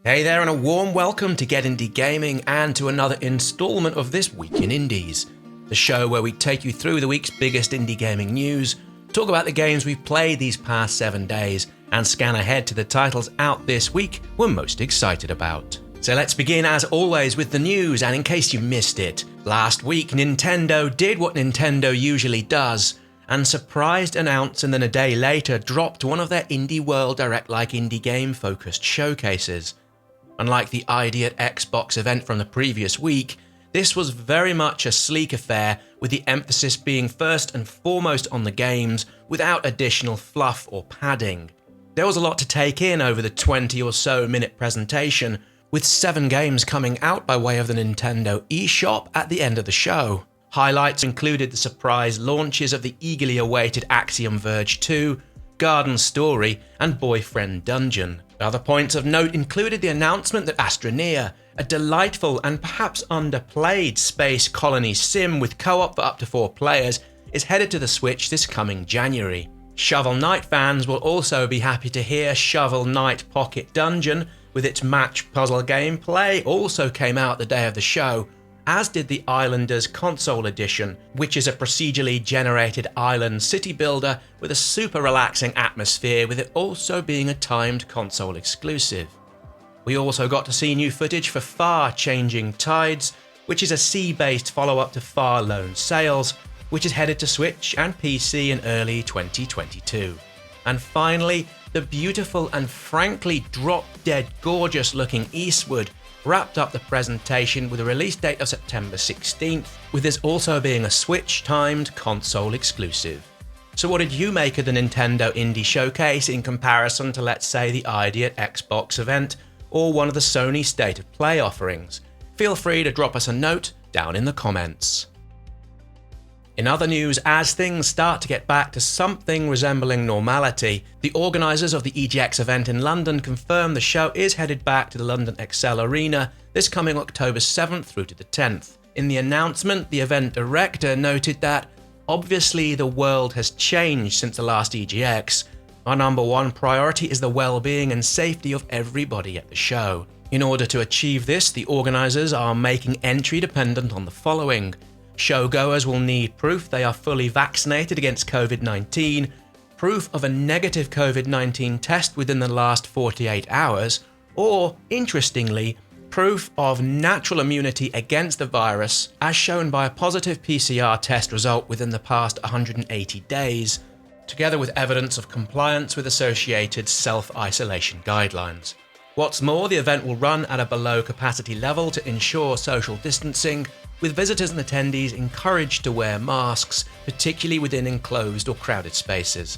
Hey there, and a warm welcome to Get Indie Gaming and to another installment of This Week in Indies, the show where we take you through the week's biggest indie gaming news, talk about the games we've played these past 7 days, and scan ahead to the titles out this week we're most excited about. So let's begin as always with the news, and in case you missed it, last week Nintendo did what Nintendo usually does, and surprised announced and then a day later dropped one of their Indie World Direct-like indie game-focused showcases. Unlike the ID at Xbox event from the previous week, this was very much a sleek affair, with the emphasis being first and foremost on the games, without additional fluff or padding. There was a lot to take in over the 20 or so minute presentation, with 7 games coming out by way of the Nintendo eShop at the end of the show. Highlights included the surprise launches of the eagerly awaited Axiom Verge 2, Garden Story, and Boyfriend Dungeon. Other points of note included the announcement that Astroneer, a delightful and perhaps underplayed space colony sim with co-op for up to 4 players, is headed to the Switch this coming January. Shovel Knight fans will also be happy to hear Shovel Knight Pocket Dungeon, with its match puzzle gameplay, also came out the day of the show, as did the Islanders Console Edition, which is a procedurally generated island city builder with a super relaxing atmosphere, with it also being a timed console exclusive. We also got to see new footage for Far Changing Tides, which is a sea-based follow-up to Far Lone Sails, which is headed to Switch and PC in early 2022. And finally, the beautiful and frankly drop-dead gorgeous looking Eastward wrapped up the presentation with a release date of September 16th, with this also being a Switch-timed console exclusive. So what did you make of the Nintendo Indie Showcase in comparison to, let's say, the ID at Xbox event, or one of the Sony State of Play offerings? Feel free to drop us a note down in the comments. In other news, as things start to get back to something resembling normality, the organisers of the EGX event in London confirmed the show is headed back to the London Excel Arena this coming October 7th through to the 10th. In the announcement, the event director noted that, obviously the world has changed since the last EGX. Our number one priority is the well-being and safety of everybody at the show. In order to achieve this, the organisers are making entry dependent on the following. Showgoers will need proof they are fully vaccinated against COVID-19, proof of a negative COVID-19 test within the last 48 hours, or, interestingly, proof of natural immunity against the virus as shown by a positive PCR test result within the past 180 days, together with evidence of compliance with associated self-isolation guidelines. What's more, the event will run at a below capacity level to ensure social distancing, with visitors and attendees encouraged to wear masks, particularly within enclosed or crowded spaces.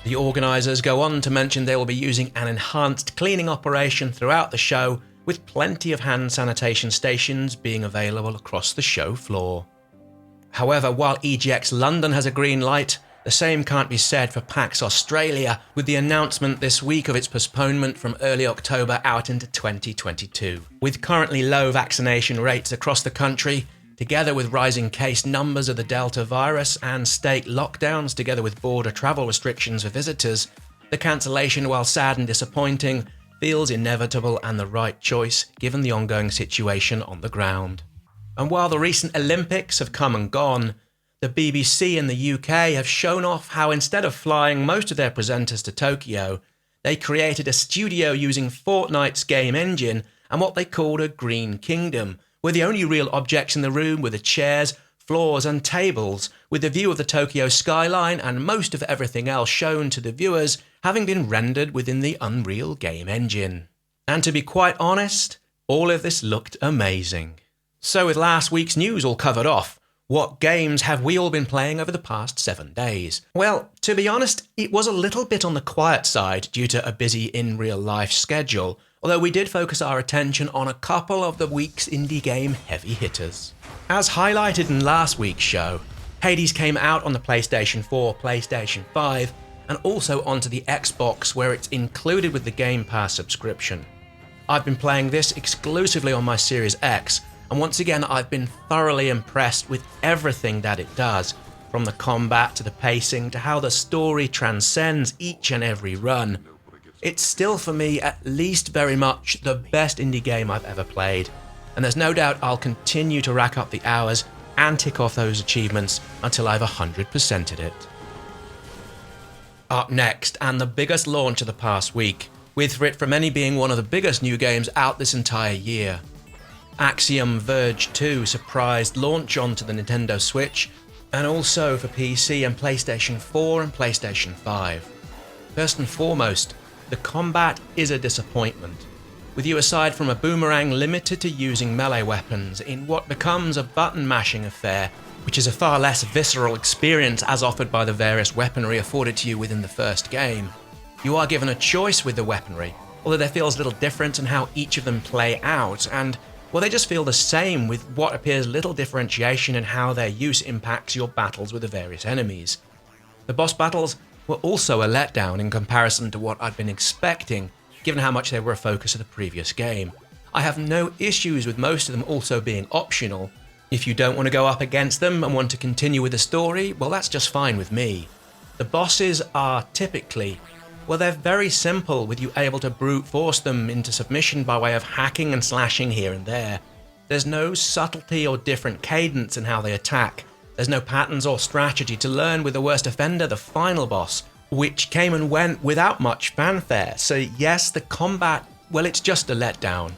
The organisers go on to mention they will be using an enhanced cleaning operation throughout the show, with plenty of hand sanitation stations being available across the show floor. However, while EGX London has a green light, the same can't be said for PAX Australia, with the announcement this week of its postponement from early October out into 2022. With currently low vaccination rates across the country, together with rising case numbers of the Delta virus and state lockdowns together with border travel restrictions for visitors, the cancellation, while sad and disappointing, feels inevitable and the right choice given the ongoing situation on the ground. And while the recent Olympics have come and gone, the BBC in the UK have shown off how instead of flying most of their presenters to Tokyo, they created a studio using Fortnite's game engine and what they called a Green Kingdom, where the only real objects in the room were the chairs, floors and tables, with the view of the Tokyo skyline and most of everything else shown to the viewers having been rendered within the Unreal game engine. And to be quite honest, all of this looked amazing. So with last week's news all covered off, what games have we all been playing over the past 7 days? Well, to be honest, it was a little bit on the quiet side due to a busy in-real-life schedule, although we did focus our attention on a couple of the week's indie game heavy hitters. As highlighted in last week's show, Hades came out on the PlayStation 4, PlayStation 5, and also onto the Xbox, where it's included with the Game Pass subscription. I've been playing this exclusively on my Series X, and once again I've been thoroughly impressed with everything that it does, from the combat to the pacing to how the story transcends each and every run. it's still for me at least very much the best indie game I've ever played, and there's no doubt I'll continue to rack up the hours and tick off those achievements until I've 100%ed it. Up next, and the biggest launch of the past week, with for it for many being one of the biggest new games out this entire year. Axiom Verge 2 surprised launch onto the Nintendo Switch, and also for PC and PlayStation 4 and PlayStation 5. First and foremost, the combat is a disappointment, with you aside from a boomerang limited to using melee weapons in what becomes a button-mashing affair, which is a far less visceral experience as offered by the various weaponry afforded to you within the first game. You are given a choice with the weaponry, although there feels little difference in how each of them play out, and well, they just feel the same with what appears little differentiation in how their use impacts your battles with the various enemies. The boss battles were also a letdown in comparison to what I'd been expecting, given how much they were a focus of the previous game. I have no issues with most of them also being optional. If you don't want to go up against them and want to continue with the story, well, that's just fine with me. The bosses are typically, well, they're very simple, with you able to brute force them into submission by way of hacking and slashing here and there. There's no subtlety or different cadence in how they attack. There's no patterns or strategy to learn with the worst offender, the final boss, which came and went without much fanfare. So yes, the combat, well, it's just a letdown.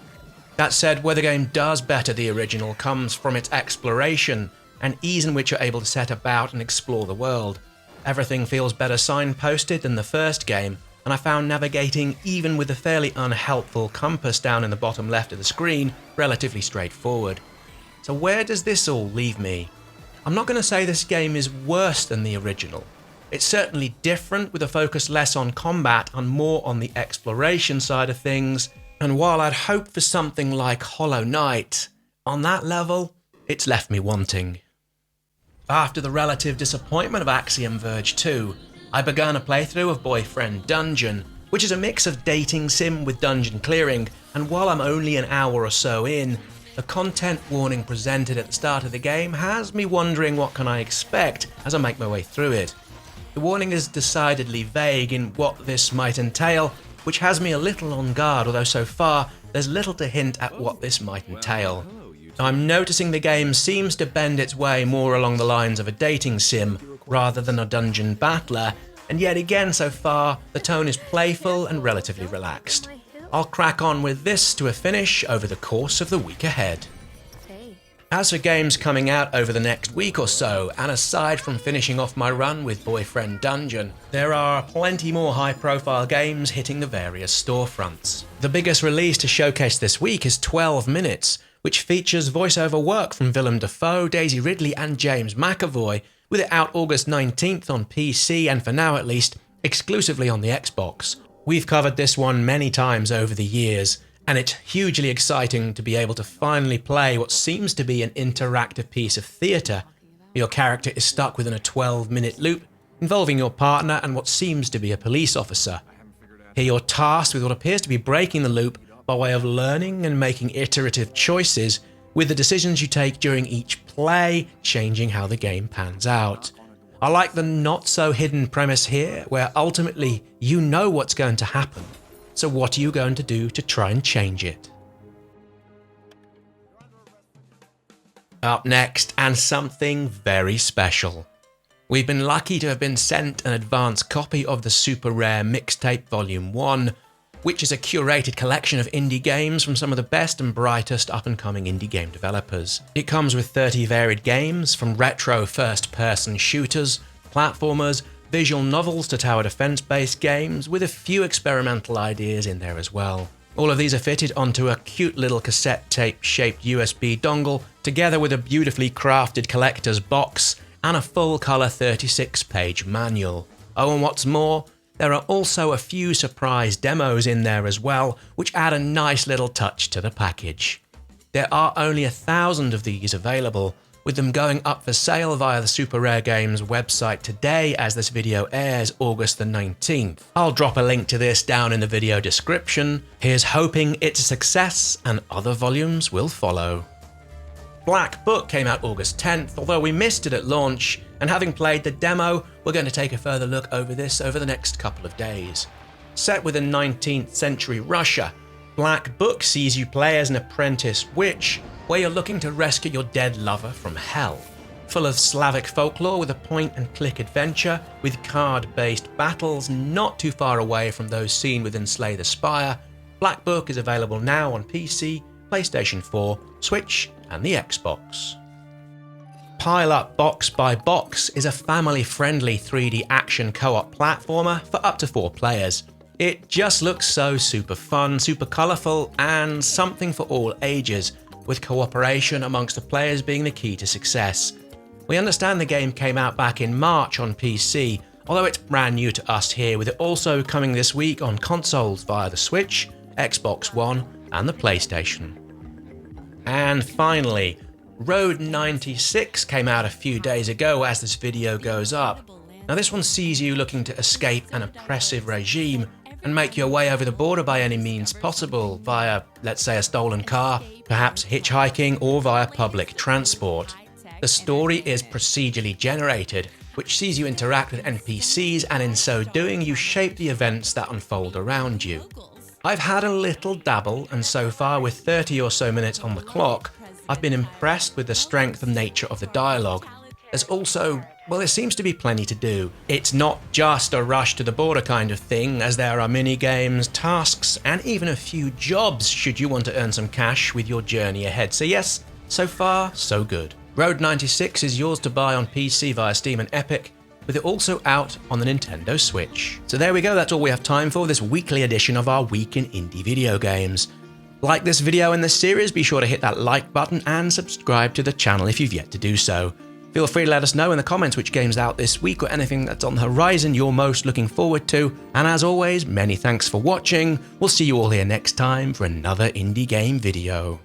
That said, where the game does better the original comes from its exploration and ease in which you're able to set about and explore the world. Everything feels better signposted than the first game, and I found navigating, even with the fairly unhelpful compass down in the bottom left of the screen, relatively straightforward. So where does this all leave me? I'm not going to say this game is worse than the original. It's certainly different, with a focus less on combat and more on the exploration side of things, and while I'd hoped for something like Hollow Knight, on that level, it's left me wanting. After the relative disappointment of Axiom Verge 2, I began a playthrough of Boyfriend Dungeon, which is a mix of dating sim with dungeon clearing, and while I'm only an hour or so in, the content warning presented at the start of the game has me wondering what can I expect as I make my way through it. The warning is decidedly vague in what this might entail, which has me a little on guard, although so far there's little to hint at what this might entail. I'm noticing the game seems to bend its way more along the lines of a dating sim rather than a dungeon battler, and yet again so far the tone is playful and relatively relaxed. I'll crack on with this to a finish over the course of the week ahead. As for games coming out over the next week or so, and aside from finishing off my run with Boyfriend Dungeon, there are plenty more high-profile games hitting the various storefronts. The biggest release to showcase this week is 12 Minutes, which features voiceover work from Willem Dafoe, Daisy Ridley and James McAvoy, with it out August 19th on PC and, for now at least, exclusively on the Xbox. We've covered this one many times over the years, and it's hugely exciting to be able to finally play what seems to be an interactive piece of theatre. Your character is stuck within a 12-minute loop involving your partner and what seems to be a police officer. Here you're tasked with what appears to be breaking the loop by way of learning and making iterative choices, with the decisions you take during each play changing how the game pans out. I like the not-so-hidden premise here, where ultimately you know what's going to happen. So what are you going to do to try and change it? Up next, and something very special. We've been lucky to have been sent an advance copy of the super rare Mixtape Volume 1, which is a curated collection of indie games from some of the best and brightest up-and-coming indie game developers. It comes with 30 varied games, from retro first-person shooters, platformers, visual novels to tower defense-based games, with a few experimental ideas in there as well. All of these are fitted onto a cute little cassette tape-shaped USB dongle, together with a beautifully crafted collector's box and a full-colour 36-page manual. Oh, and what's more, there are also a few surprise demos in there as well, which add a nice little touch to the package. There are only 1,000 of these available, with them going up for sale via the Super Rare Games website today as this video airs August the 19th. I'll drop a link to this down in the video description. Here's hoping it's a success and other volumes will follow. Black Book came out August 10th, although we missed it at launch, and having played the demo, we're going to take a further look over this over the next couple of days. Set within 19th century Russia, Black Book sees you play as an apprentice witch, where you're looking to rescue your dead lover from hell. Full of Slavic folklore with a point-and-click adventure, with card-based battles not too far away from those seen within Slay the Spire, Black Book is available now on PC, PlayStation 4, Switch, and the Xbox. Pile Up Box by Box is a family-friendly 3D action co-op platformer for up to 4 players. It just looks so super fun, super colourful, and something for all ages, with cooperation amongst the players being the key to success. We understand the game came out back in March on PC, although it's brand new to us here, with it also coming this week on consoles via the Switch, Xbox One, and the PlayStation. And finally, Road 96 came out a few days ago as this video goes up. Now this one sees you looking to escape an oppressive regime and make your way over the border by any means possible via, let's say, a stolen car, perhaps hitchhiking, or via public transport. The story is procedurally generated, which sees you interact with NPCs, and in so doing you shape the events that unfold around you. I've had a little dabble, and so far with 30 or so minutes on the clock, I've been impressed with the strength and nature of the dialogue. There's also, well, there seems to be plenty to do. It's not just a rush to the border kind of thing, as there are mini-games, tasks, and even a few jobs should you want to earn some cash with your journey ahead. So yes, so far, so good. Road 96 is yours to buy on PC via Steam and Epic, with it also out on the Nintendo Switch. So there we go, that's all we have time for this weekly edition of our Week in Indie Video Games. Like this video in this series, be sure to hit that like button and subscribe to the channel if you've yet to do so. Feel free to let us know in the comments which game's out this week or anything that's on the horizon you're most looking forward to. And as always, many thanks for watching. We'll see you all here next time for another indie game video.